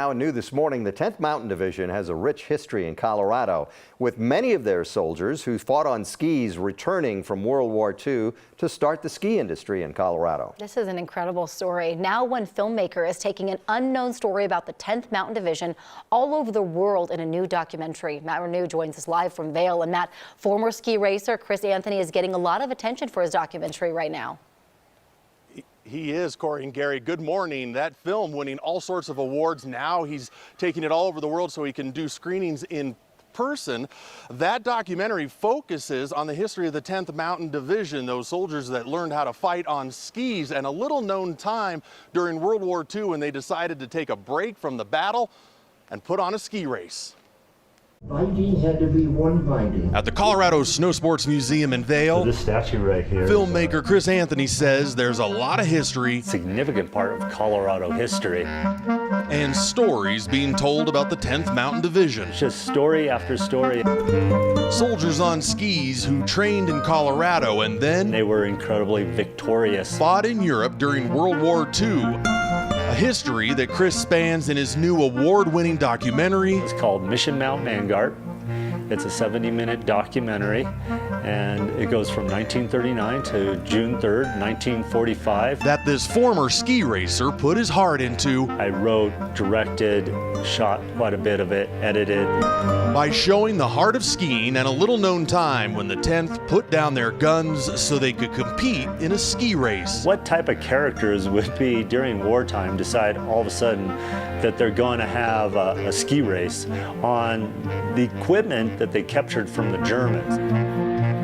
Now new this morning, the 10th Mountain Division has a rich history in Colorado, with many of their soldiers who fought on skis returning from World War II to start the ski industry in Colorado. This is an incredible story. Now one filmmaker is taking an unknown story about the 10th Mountain Division all over the world in a new documentary. Matt Renew joins us live from Vail. And Matt, former ski racer Chris Anthony is getting a lot of attention for his documentary right now. He is, Corey and Gary. Good morning. That film winning all sorts of awards. Now he's taking it all over the world so he can do screenings in person. That documentary focuses on the history of the 10th Mountain Division, those soldiers that learned how to fight on skis, and a little known time during World War II when they decided to take a break from the battle and put on a ski race. Binding had to be one binding. At the Colorado Snow Sports Museum in Vail, this statue right here, filmmaker Chris Anthony says there's a lot of history, significant part of Colorado history, and stories being told about the 10th Mountain Division. It's just story after story. Soldiers on skis who trained in Colorado and then they were incredibly victorious. Fought in Europe during World War II. A history that Chris spans in his new award-winning documentary. It's called Mission Mount Vanguard. It's a 70-minute documentary, and it goes from 1939 to June 3rd, 1945. That this former ski racer put his heart into. I wrote, directed, shot quite a bit of it, edited. By showing the heart of skiing and a little-known time when the 10th put down their guns so they could compete in a ski race. What type of characters would be during wartime decide all of a sudden that they're going to have a ski race on the equipment that they captured from the Germans?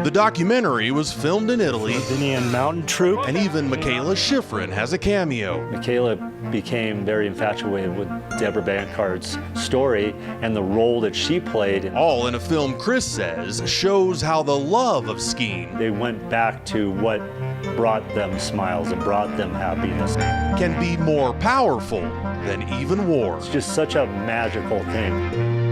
The documentary was filmed in Italy. Indian Mountain Troop. And even Michaela Schifrin has a cameo. Michaela became very infatuated with Deborah Bankhart's story and the role that she played. All in a film Chris says shows how the love of skiing. They went back to what brought them smiles and brought them happiness. Can be more powerful than even war. It's just such a magical thing.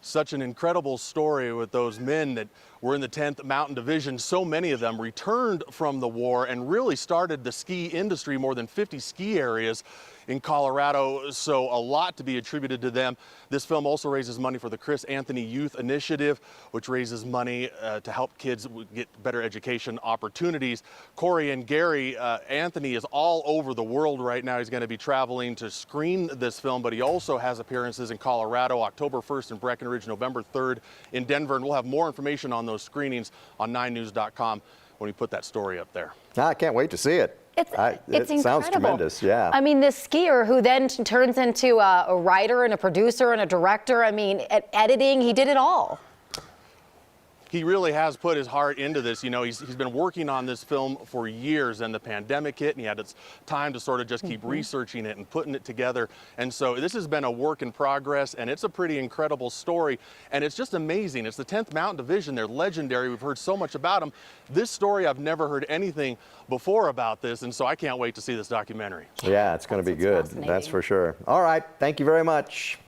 Such an incredible story with those men that were in the 10th Mountain Division. So many of them returned from the war and really started the ski industry, more than 50 ski areas in Colorado, so a lot to be attributed to them. This film also raises money for the Chris Anthony Youth Initiative, which raises money to help kids get better education opportunities. Corey and Gary, Anthony is all over the world right now. He's going to be traveling to screen this film, but he also has appearances in Colorado, October 1st in Breckenridge, November 3rd in Denver, and we'll have more information on those screenings on 9news.com when we put that story up there. I can't wait to see it. It's incredible. Sounds tremendous, yeah. I mean, this skier who then turns into a writer and a producer and a director, I mean, at editing, he did it all. He really has put his heart into this. You know, he's been working on this film for years, and the pandemic hit, and he had its time to sort of just keep researching it and putting it together. And so this has been a work in progress, and it's a pretty incredible story. And it's just amazing. It's the 10th Mountain Division. They're legendary. We've heard so much about them. This story, I've never heard anything before about this, and so I can't wait to see this documentary. Yeah, it's going to be good. That's for sure. All right. Thank you very much.